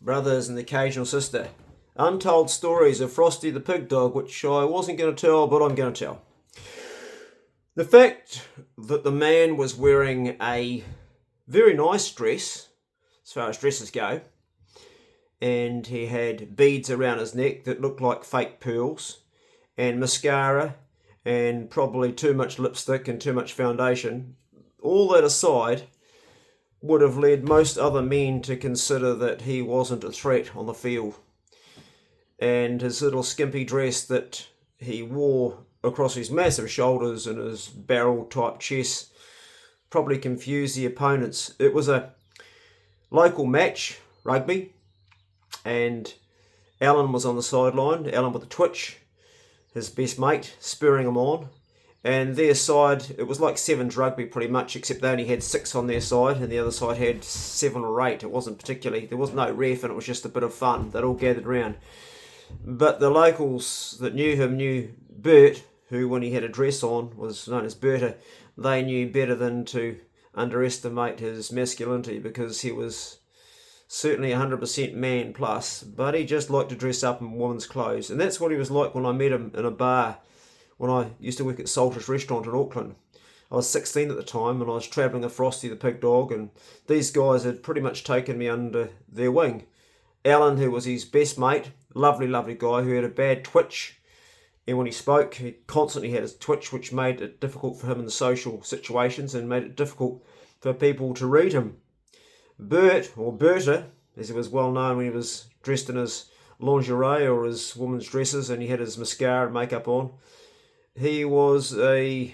brothers and the occasional sister. Untold stories of Frosty the Pigdog, which I wasn't going to tell, but I'm going to tell. The fact that the man was wearing a very nice dress, as far as dresses go, and he had beads around his neck that looked like fake pearls, and mascara, and probably too much lipstick and too much foundation, all that aside, would have led most other men to consider that he wasn't a threat on the field. And his little skimpy dress that he wore across his massive shoulders and his barrel type chest probably confused the opponents. It was a local match, rugby, and Alan was on the sideline, Alan with the twitch, his best mate, spurring him on. And their side, it was like sevens rugby pretty much, except they only had 6 on their side and the other side had 7 or 8. It wasn't particularly, there was no ref and it was just a bit of fun. They'd all gathered round. But the locals that knew him knew Burt, who when he had a dress on was known as Berta. They knew better than to underestimate his masculinity, because he was certainly 100% man plus, but he just liked to dress up in women's clothes. And that's what he was like when I met him in a bar when I used to work at Salter's restaurant in Auckland. I was 16 at the time and I was travelling with Frosty the Pigdog, and these guys had pretty much taken me under their wing. Alan, who was his best mate, lovely guy who had a bad twitch, and when he spoke he constantly had his twitch, which made it difficult for him in the social situations and made it difficult for people to read him. Burt, or Burta, as he was well known when he was dressed in his lingerie or his woman's dresses and he had his mascara and makeup on, he was a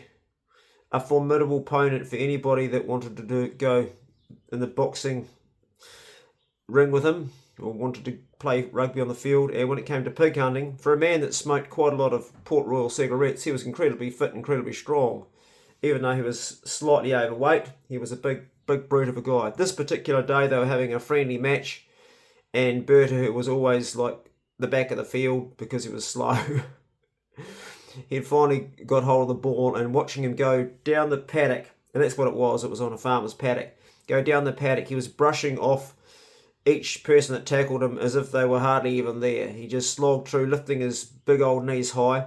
formidable opponent for anybody that wanted to go in the boxing ring with him or wanted to play rugby on the field. And when it came to pig hunting, for a man that smoked quite a lot of Port Royal cigarettes, he was incredibly fit, incredibly strong. Even though he was slightly overweight, he was a big brute of a guy. This particular day they were having a friendly match, and Berta, who was always like the back of the field because he was slow, he'd finally got hold of the ball, and watching him go down the paddock, and that's what it was on a farmer's paddock, go down the paddock, he was brushing off each person that tackled him as if they were hardly even there. He just slogged through, lifting his big old knees high.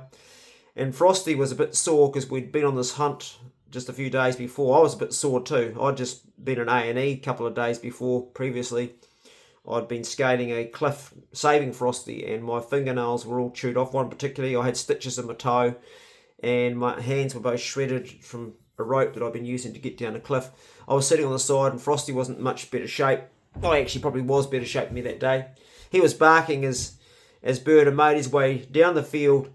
And Frosty was a bit sore because we'd been on this hunt just a few days before. I was a bit sore too. I'd just been in A&E a couple of days before. Previously, I'd been scaling a cliff saving Frosty, and my fingernails were all chewed off. One particularly, I had stitches in my toe, and my hands were both shredded from a rope that I'd been using to get down the cliff. I was sitting on the side, and Frosty wasn't in much better shape. I actually probably was better shape than me that day. He was barking as Burta made his way down the field,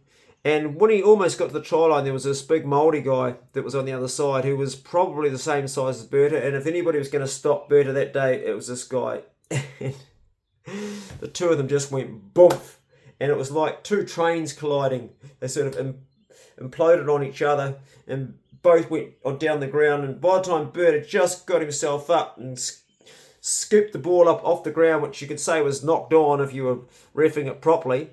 and when he almost got to the try line, there was this big Māori guy that was on the other side who was probably the same size as Burta, and if anybody was going to stop Burta that day, it was this guy. The two of them just went boomf, and it was like two trains colliding. They sort of imploded on each other, and both went down the ground, and by the time Burta just got himself up and scooped the ball up off the ground, which you could say was knocked on if you were reffing it properly,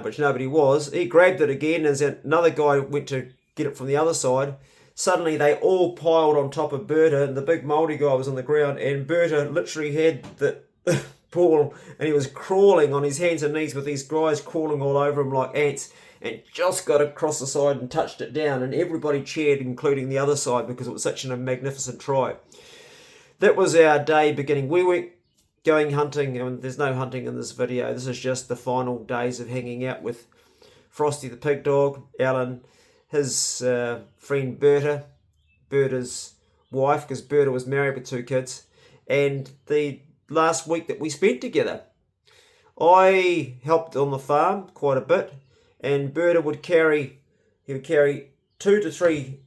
which nobody was. He grabbed it again as another guy went to get it from the other side. Suddenly they all piled on top of Burta, and the big Māori guy was on the ground, and Burta literally had the ball and he was crawling on his hands and knees with these guys crawling all over him like ants, and just got across the side and touched it down, and everybody cheered, including the other side, because it was such a magnificent try. That was our day beginning. We weren't going hunting, and there's no hunting in this video. This is just the final days of hanging out with Frosty the Pigdog, Alan, his friend Berta, Berta's wife, because Berta was married with 2 kids, and the last week that we spent together. I helped on the farm quite a bit, and Berta would carry 2 to 3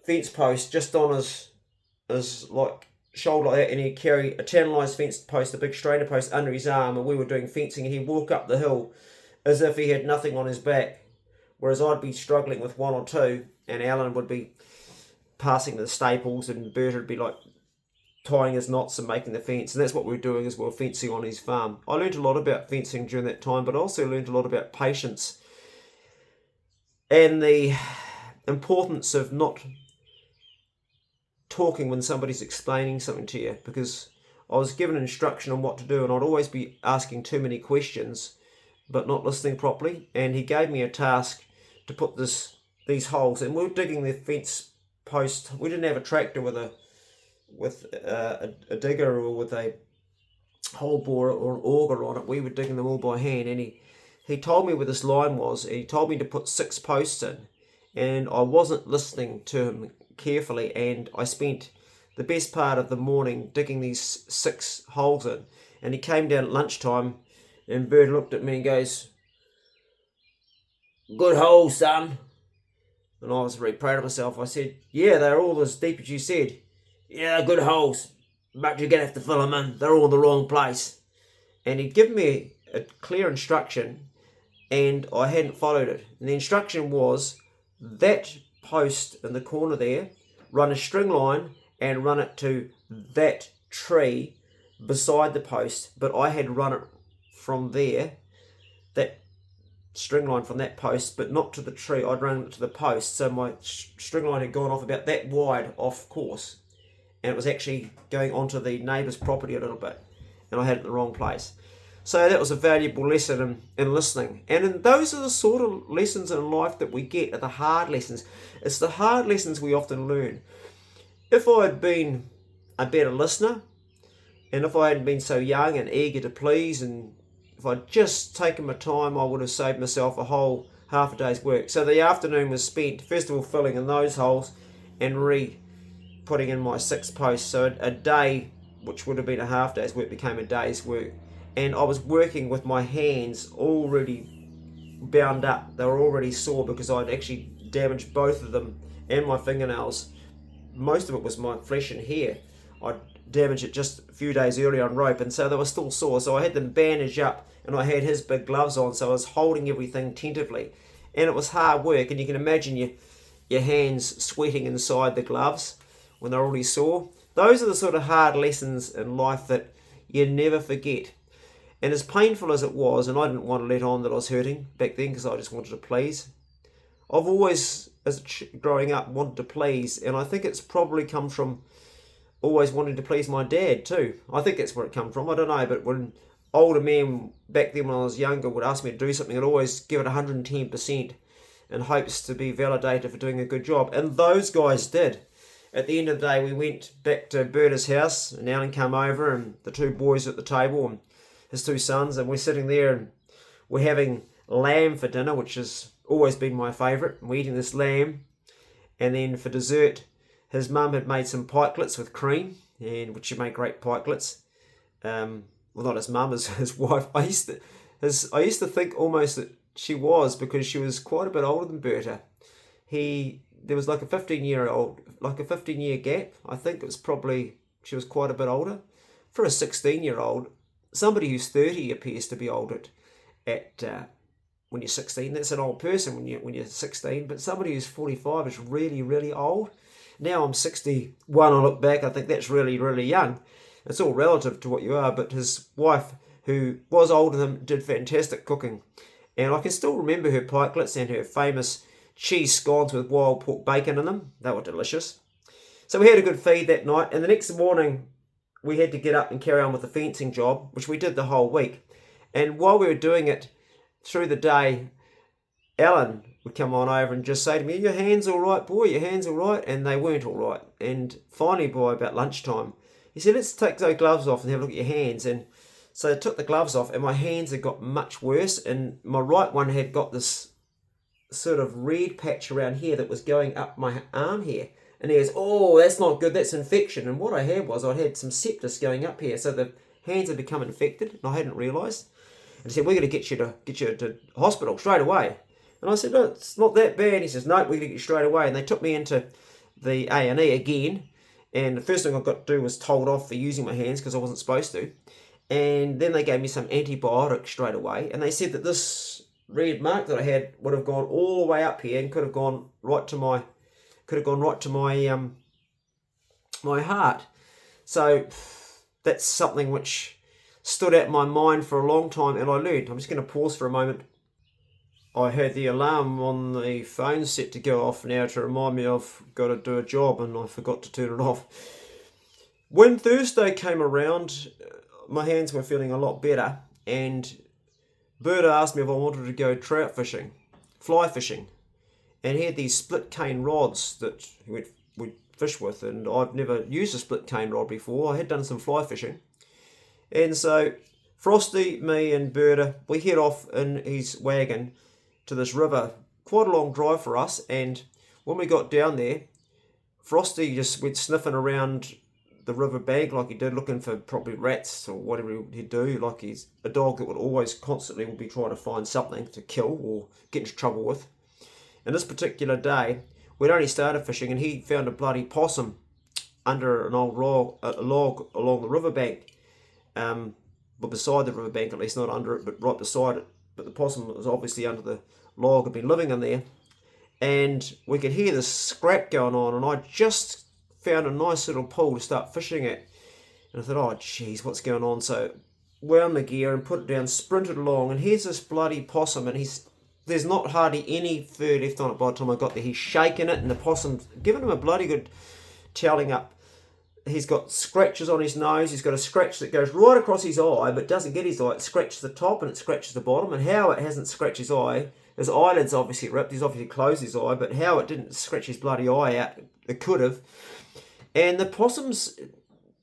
fence posts just on his like shoulder like that, and he'd carry a channelized fence post, a big strainer post under his arm, and we were doing fencing, and he'd walk up the hill as if he had nothing on his back, whereas I'd be struggling with 1 or 2, and Alan would be passing the staples, and Burt would be like tying his knots and making the fence. And that's what we were doing as well, fencing on his farm. I learned a lot about fencing during that time, but I also learned a lot about patience and the importance of not talking when somebody's explaining something to you, because I was given instruction on what to do, and I'd always be asking too many questions but not listening properly. And he gave me a task to put these holes, and we were digging the fence post. We didn't have a tractor with a digger or with a hole borer or an auger on it. We were digging them all by hand, and he told me where this line was, and he told me to put 6 posts in, and I wasn't listening to him carefully, and I spent the best part of the morning digging these 6 holes in. And he came down at lunchtime, and Burta looked at me and goes, "Good holes, son." And I was very proud of myself. I said, "Yeah, they're all as deep as you said." "Yeah, good holes, but you're going to have to fill them in. They're all in the wrong place." And he'd given me a clear instruction, and I hadn't followed it. And the instruction was, that post in the corner there, run a string line and run it to that tree beside the post. But I had run it from there, that string line from that post, but not to the tree. I'd run it to the post, so my string line had gone off about that wide off course, and it was actually going onto the neighbour's property a little bit, and I had it in the wrong place. So that was a valuable lesson in listening. And those are the sort of lessons in life that we get, are the hard lessons. It's the hard lessons we often learn. If I had been a better listener, and if I hadn't been so young and eager to please, and if I'd just taken my time, I would have saved myself a whole half a day's work. So the afternoon was spent, first of all, filling in those holes and putting in my 6 posts. So a day, which would have been a half day's work, became a day's work. And I was working with my hands already bound up. They were already sore because I'd actually damaged both of them and my fingernails. Most of it was my flesh and hair. I'd damaged it just a few days earlier on rope, and so they were still sore. So I had them bandaged up, and I had his big gloves on, so I was holding everything tentatively. And it was hard work, and you can imagine your hands sweating inside the gloves when they're already sore. Those are the sort of hard lessons in life that you never forget. And as painful as it was, and I didn't want to let on that I was hurting back then because I just wanted to please. I've always, growing up, wanted to please, and I think it's probably come from always wanting to please my dad too. I think that's where it come from. I don't know, but when older men back then when I was younger would ask me to do something, I'd always give it 110% in hopes to be validated for doing a good job. And those guys did. At the end of the day, we went back to Berta's house, and Alan came over, and the 2 boys at the table, and his 2 sons, and we're sitting there, and we're having lamb for dinner, which has always been my favourite. We're eating this lamb, and then for dessert, his mum had made some pikelets with cream, and which she made great pikelets. Well, not his mum, his wife. I used to think almost that she was, because she was quite a bit older than Berta. There was like a 15-year gap. I think it was probably, she was quite a bit older. For a 16-year-old, somebody who's 30 appears to be old at when you're 16. That's an old person when you're 16, but somebody who's 45 is really, really old. Now I'm 61, I look back, I think that's really, really young. It's all relative to what you are, but his wife, who was older than him, did fantastic cooking. And I can still remember her pikelets and her famous cheese scones with wild pork bacon in them. They were delicious. So we had a good feed that night, and the next morning we had to get up and carry on with the fencing job, which we did the whole week. And while we were doing it through the day, Alan would come on over and just say to me, "Your hands all right, boy? Your hands all right?" And they weren't all right. And finally, by about lunchtime, he said, "Let's take those gloves off and have a look at your hands." And so I took the gloves off, and my hands had got much worse. And my right one had got this sort of red patch around here that was going up my arm here. And he goes, "Oh, that's not good. That's infection." And what I had was I had some sepsis going up here. So the hands had become infected, and I hadn't realised. And he said, "We're going to get you to hospital straight away." And I said, "No, it's not that bad." He says, "No, we're going to get you straight away." And they took me into the A&E again. And the first thing I got to do was told off for using my hands because I wasn't supposed to. And then they gave me some antibiotics straight away. And they said that this red mark that I had would have gone all the way up here and could have gone right to my my heart. So that's something which stood out in my mind for a long time, and I learned. I'm just going to pause for a moment. I had the alarm on the phone set to go off now to remind me I've got to do a job, and I forgot to turn it off. When Thursday came around, my hands were feeling a lot better, and Berta asked me if I wanted to go trout fishing, fly fishing, and he had these split cane rods that we'd fish with, and I've never used a split cane rod before. I had done some fly fishing, and so Frosty, me, and Burta, we head off in his wagon to this river. Quite a long drive for us, and when we got down there, Frosty just went sniffing around the river bank like he did, looking for probably rats or whatever he'd do. Like he's a dog that would always constantly be trying to find something to kill or get into trouble with. And this particular day, we'd only started fishing, and he found a bloody possum under an old log along the riverbank. But beside the riverbank, at least, not under it, but right beside it. But the possum was obviously under the log, had been living in there. And we could hear this scrap going on, and I just found a nice little pool to start fishing at. And I thought, oh, geez, what's going on? So wound the gear and put it down, sprinted along, and here's this bloody possum, and there's not hardly any fur left on it by the time I got there. He's shaking it, and the possum's giving him a bloody good toweling up. He's got scratches on his nose. He's got a scratch that goes right across his eye, but doesn't get his eye. It scratches the top and it scratches the bottom. And how it hasn't scratched his eye, his eyelid's obviously ripped. He's obviously closed his eye, but how it didn't scratch his bloody eye out, it could have. And the possum's,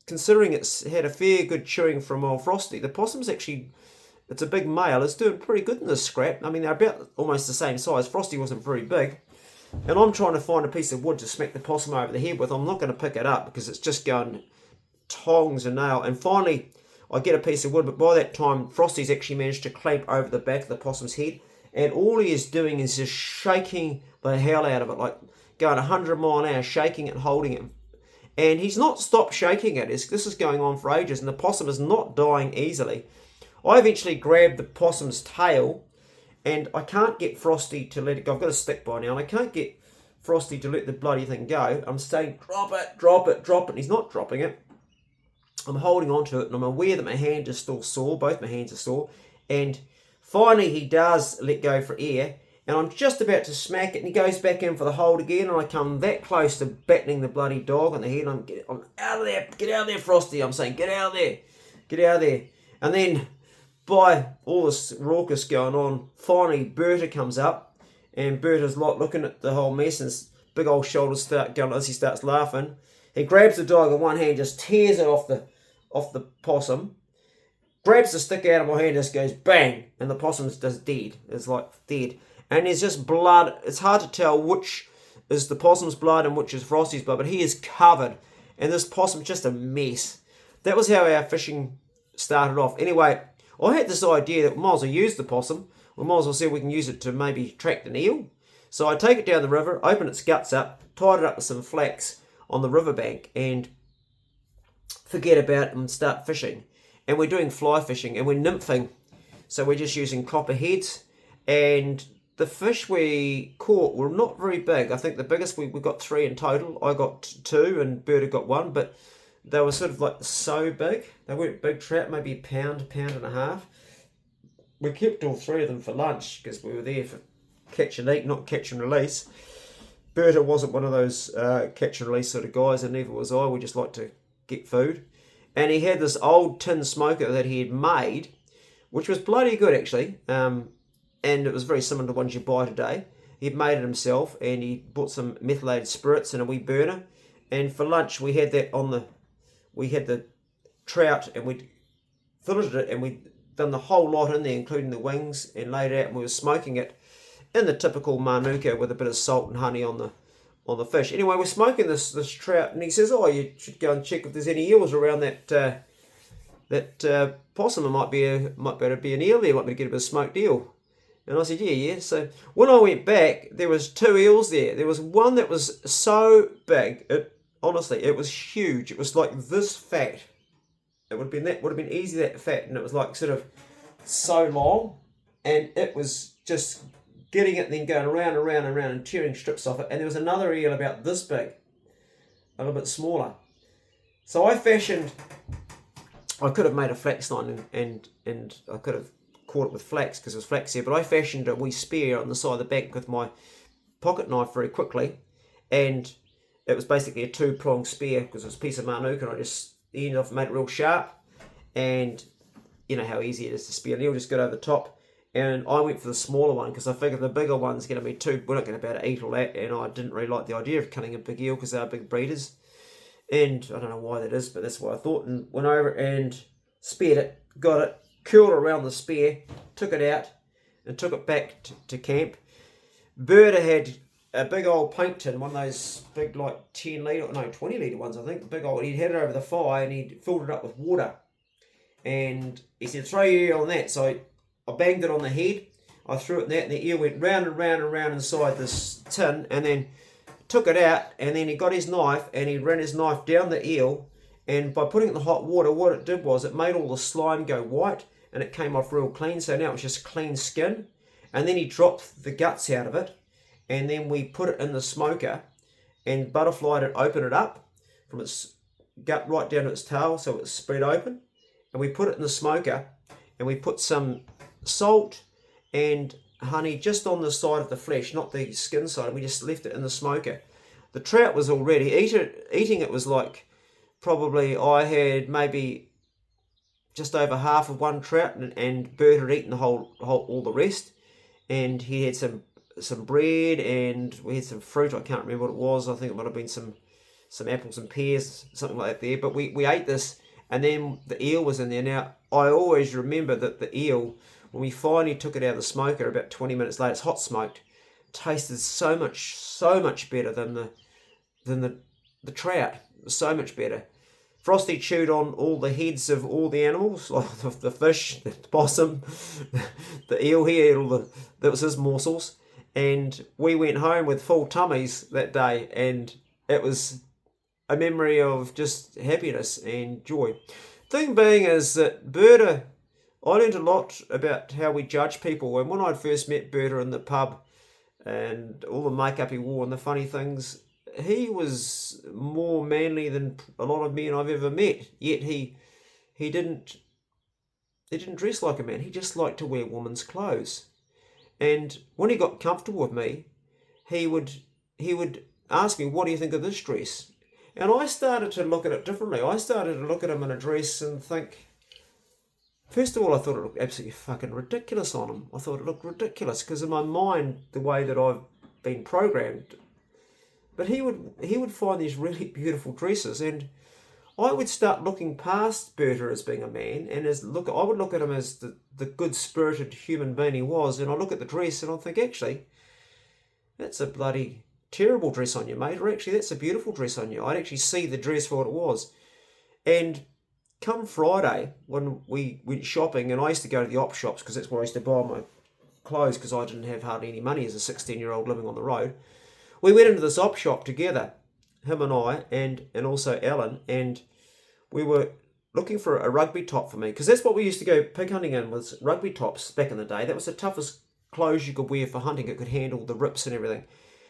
considering it's had a fair good chewing from old Frosty, the possum's actually, it's a big male, it's doing pretty good in this scrap. I mean, they're about almost the same size. Frosty wasn't very big. And I'm trying to find a piece of wood to smack the possum over the head with. I'm not going to pick it up because it's just going tongs and nail. And finally, I get a piece of wood, but by that time, Frosty's actually managed to clamp over the back of the possum's head. And all he is doing is just shaking the hell out of it, like going 100 mile an hour, shaking it and holding it. And he's not stopped shaking it. This is going on for ages, and the possum is not dying easily. I eventually grabbed the possum's tail, and I can't get Frosty to let it go. I've got a stick by now, and I can't get Frosty to let the bloody thing go. I'm saying, drop it, drop it, drop it. And he's not dropping it. I'm holding on to it, and I'm aware that my hand is still sore. Both my hands are sore. And finally, he does let go for air, and I'm just about to smack it, and he goes back in for the hold again, and I come that close to battening the bloody dog on the head. I'm out of there. Get out of there, Frosty. I'm saying, get out of there. Get out of there. And then, by all this raucous going on, finally Burta comes up, and Burta's looking at the whole mess, and his big old shoulders start going as he starts laughing. He grabs the dog in one hand, just tears it off the possum, grabs the stick out of my hand, just goes bang, and the possum's just dead. It's like dead. And there's just blood. It's hard to tell which is the possum's blood and which is Frosty's blood, but he is covered, and this possum's just a mess. That was how our fishing started off. Anyway, I had this idea that we might as well use the possum. We might as well see if we can use it to maybe attract an eel. So I take it down the river, open its guts up, tied it up with some flax on the riverbank, and forget about it and start fishing. And we're doing fly fishing, and we're nymphing. So we're just using copperheads. And the fish we caught were not very big. I think the biggest, we got 3 in total. I got 2 and Berta got 1, but they were sort of like so big. They weren't big trout, maybe a pound and a half. We kept all 3 of them for lunch because we were there for catch and eat, not catch and release. Berta wasn't one of those catch and release sort of guys, and neither was I. We just like to get food. And he had this old tin smoker that he had made, which was bloody good actually. And it was very similar to ones you buy today. He'd made it himself, and he bought some methylated spirits and a wee burner. And for lunch, we had that we had the trout, and we'd filleted it, and we'd done the whole lot in there, including the wings, and laid it out, and we were smoking it in the typical manuka with a bit of salt and honey on the fish. Anyway, we're smoking this trout, and he says, "Oh, you should go and check if there's any eels around that possum. It might be able to be an eel there. Might be able to get a bit of smoked eel." And I said, yeah. So when I went back, there was 2 eels there. There was one that was so big, honestly, it was huge. It was like this fat. It would have been easy that fat, and it was like sort of so long, and it was just getting it and then going around and around and around and tearing strips off it. And there was another eel about this big, a little bit smaller. So I could have made a flax line and I could have caught it with flax because it was flax here, but I fashioned a wee spear on the side of the bank with my pocket knife very quickly, and it was basically a 2-pronged spear because it was a piece of manuka, and I just the end off, made it real sharp, and you know how easy it is to spear an eel, just get over the top. And I went for the smaller one because I figured the bigger one's going to be we're not going to be able to eat all that, and I didn't really like the idea of killing a big eel because they are big breeders. And I don't know why that is, but that's what I thought. And went over and speared it, got it, curled around the spear, took it out, and took it back to camp. Berta had a big old paint tin, one of those big, like 20 litre ones, I think. Big old, he'd had it over the fire and he'd filled it up with water. And he said, throw your eel on that. So I banged it on the head, I threw it in that, and the eel went round and round and round inside this tin, and then took it out, and then he got his knife, and he ran his knife down the eel, and by putting it in the hot water, what it did was it made all the slime go white, and it came off real clean, so now it was just clean skin. And then he dropped the guts out of it, and then we put it in the smoker, and butterflied it, opened it up, from its gut right down to its tail, so it's spread open, and we put it in the smoker, and we put some salt and honey just on the side of the flesh, not the skin side, and we just left it in the smoker. The trout was already eating it was like, probably I had maybe just over half of one trout, and Burt had eaten all the rest, and he had some bread, and we had some fruit. I can't remember what it was. I think it might have been some apples and pears, something like that there, but we ate this, and then the eel was in there. Now I always remember that the eel, when we finally took it out of the smoker about 20 minutes later, it's hot smoked, tasted so much better than the trout. It was so much better. Frosty chewed on all the heads of all the animals, like the fish, the possum, the eel. He ate that was his morsels. And we went home with full tummies that day, and it was a memory of just happiness and joy. Thing being is that Berta, I learned a lot about how we judge people. And when I first met Berta in the pub and all the makeup he wore and the funny things, he was more manly than a lot of men I've ever met. Yet he didn't dress like a man. He just liked to wear women's clothes. And when he got comfortable with me, he would ask me, what do you think of this dress? And I started to look at it differently. I started to look at him in a dress and think, first of all, I thought it looked absolutely fucking ridiculous on him. I thought it looked ridiculous because in my mind, the way that I've been programmed. But he would find these really beautiful dresses, and I would start looking past Berta as being a man, and I would look at him as the good-spirited human being he was, and I look at the dress and I think, actually, that's a bloody terrible dress on you, mate, or actually that's a beautiful dress on you. I'd actually see the dress for what it was. And come Friday, when we went shopping, and I used to go to the op shops because that's where I used to buy my clothes because I didn't have hardly any money as a 16-year-old living on the road. We went into this op shop together, him and I, and also Alan, and we were looking for a rugby top for me, because that's what we used to go pig hunting in, was rugby tops back in the day. That was the toughest clothes you could wear for hunting. It could handle the rips and everything.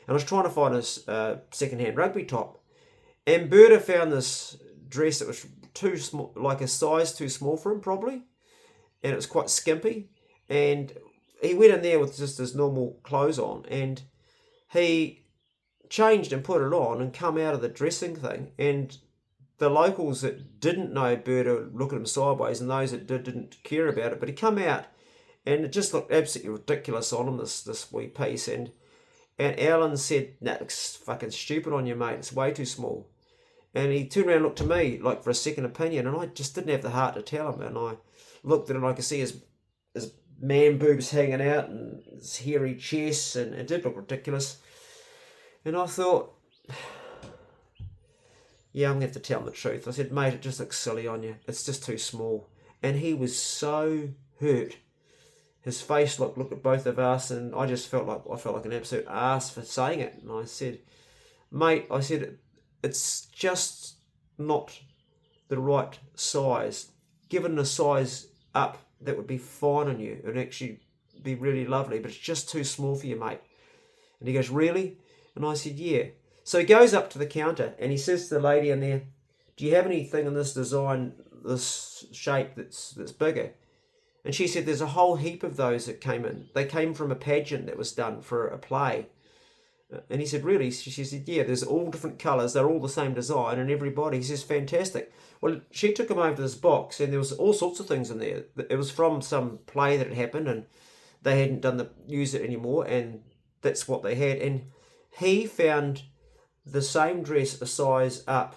And I was trying to find a second-hand rugby top. And Burta found this dress that was too small, like a size too small for him probably, and it was quite skimpy. And he went in there with just his normal clothes on, and he changed and put it on and come out of the dressing thing, and the locals that didn't know Berta looked at him sideways, and those that didn't care about it, but he come out and it just looked absolutely ridiculous on him, this wee piece, and Alan said, that looks fucking stupid on you, mate, it's way too small. And he turned around and looked to me like for a second opinion, and I just didn't have the heart to tell him. And I looked at him and I could see his man boobs hanging out and his hairy chest, and it did look ridiculous. And I thought, yeah, I'm going to have to tell him the truth. I said, mate, it just looks silly on you. It's just too small. And he was so hurt. His face looked at both of us, and I felt like an absolute ass for saying it. And I said, mate, it's just not the right size. Given a size up, that would be fine on you. It would actually be really lovely, but it's just too small for you, mate. And he goes, really? And I said, yeah. So he goes up to the counter and he says to the lady in there, do you have anything in this design, this shape that's bigger? And she said, there's a whole heap of those that came in. They came from a pageant that was done for a play. And he said, really? She said, yeah, there's all different colours, they're all the same design, and everybody. He says, fantastic. Well, she took him over to this box, and there was all sorts of things in there. It was from some play that had happened, and they hadn't used it anymore, and that's what they had. And he found the same dress a size up,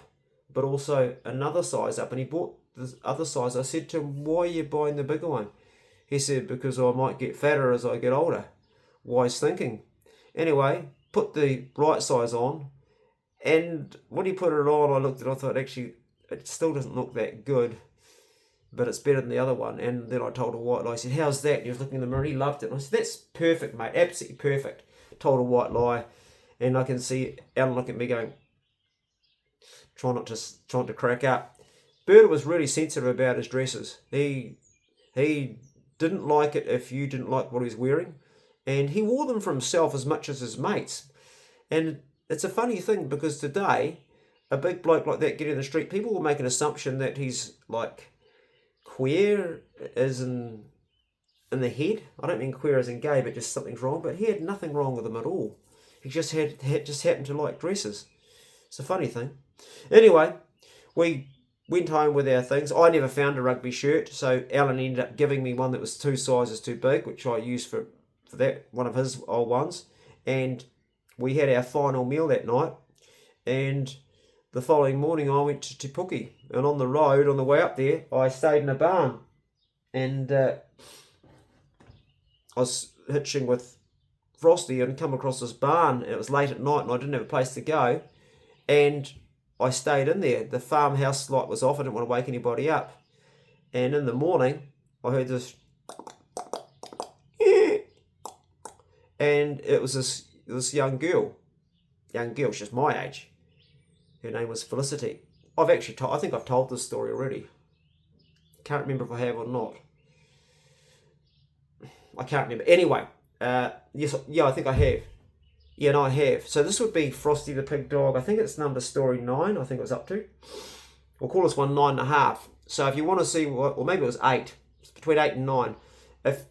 but also another size up, and he bought the other size. I said to him, why are you buying the bigger one? He said, because I might get fatter as I get older. Wise thinking. Anyway, put the right size on, and when he put it on, I looked at it, I thought, actually, it still doesn't look that good, but it's better than the other one. And then I told a white lie. I said, how's that? And he was looking in the mirror, he loved it. And I said, that's perfect, mate, absolutely perfect. Told a white lie, and I can see Alan look at me going, trying to crack up. Burta was really sensitive about his dresses. He didn't like it if you didn't like what he was wearing, and he wore them for himself as much as his mates. And it's a funny thing, because today, a big bloke like that getting in the street, people will make an assumption that he's like queer as in the head. I don't mean queer as in gay, but just something's wrong. But he had nothing wrong with him at all. He just happened to like dresses. It's a funny thing. Anyway, we went home with our things. I never found a rugby shirt, so Alan ended up giving me one that was 2 sizes too big, which I used for that, one of his old ones. And we had our final meal that night, and the following morning I went to Te Puke, and on the road, on the way up there, I stayed in a barn, and I was hitching with Frosty and come across this barn. It was late at night and I didn't have a place to go, and I stayed in there. The farmhouse light was off. I didn't want to wake anybody up, and in the morning I heard this, and it was this young girl, she's my age. Her name was Felicity. I think I've told this story already. Can't remember if I have or not. I can't remember. Anyway, yes, yeah, I think I have. Yeah, no, I have. So this would be Frosty the Pigdog. I think it's story 9, I think it was up to. We'll call this one 9.5. So if you want to see what, or maybe it was 8. It's between 8 and 9.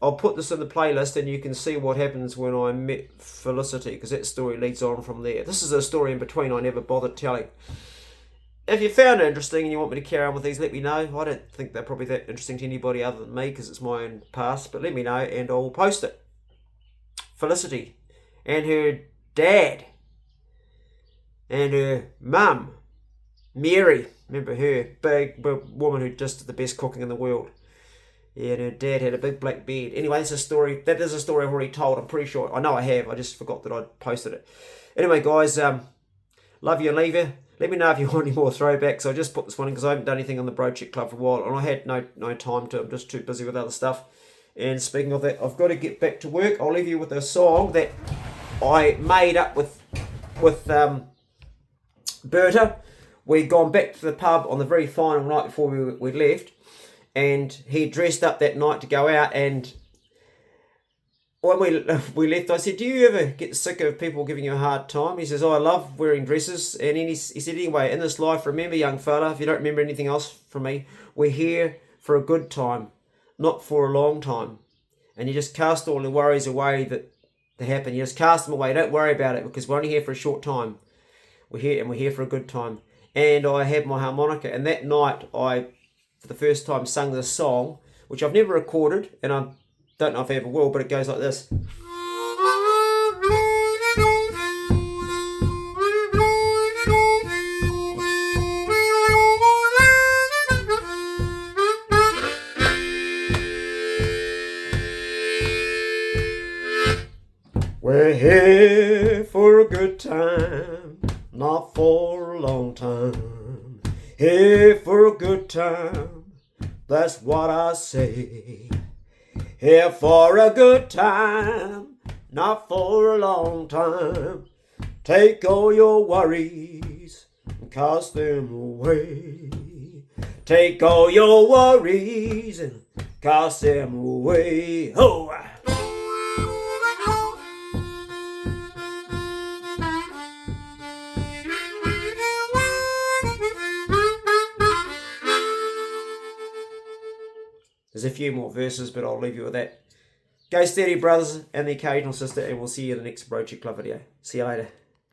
I'll put this in the playlist and you can see what happens when I met Felicity, because that story leads on from there. This is a story in between I never bothered telling. If you found it interesting and you want me to carry on with these, let me know. I don't think they're probably that interesting to anybody other than me, because it's my own past, but let me know and I'll post it. Felicity and her dad and her mum, Mary, remember her, big woman who just did the best cooking in the world. Yeah, and her dad had a big black beard. Anyway, that is a story I've already told, I'm pretty sure. I know I have, I just forgot that I'd posted it. Anyway, guys, love you and leave you. Let me know if you want any more throwbacks. I just put this one in because I haven't done anything on the Bro Chick Club for a while, and I had no time to. I'm just too busy with other stuff. And speaking of that, I've got to get back to work. I'll leave you with a song that I made up with Berta. We'd gone back to the pub on the very final night before we left, and he dressed up that night to go out. And when we left, I said, do you ever get sick of people giving you a hard time? He says, oh, I love wearing dresses. And then he said, anyway, in this life, remember, young fella, if you don't remember anything else from me, we're here for a good time, not for a long time. And you just cast all the worries away that happen. You just cast them away. Don't worry about it, because we're only here for a short time. We're here for a good time. And I had my harmonica, and that night I, for the first time, sung this song, which I've never recorded, and I don't know if I ever will, but it goes like this. We're here for a good time, not for a long time. Here for a good time, that's what I say. Here for a good time, not for a long time. Take all your worries and cast them away. Take all your worries and cast them away. Oh! There's a few more verses, but I'll leave you with that. Go steady, brothers, and the occasional sister, and we'll see you in the next Broachy Club video. See you later.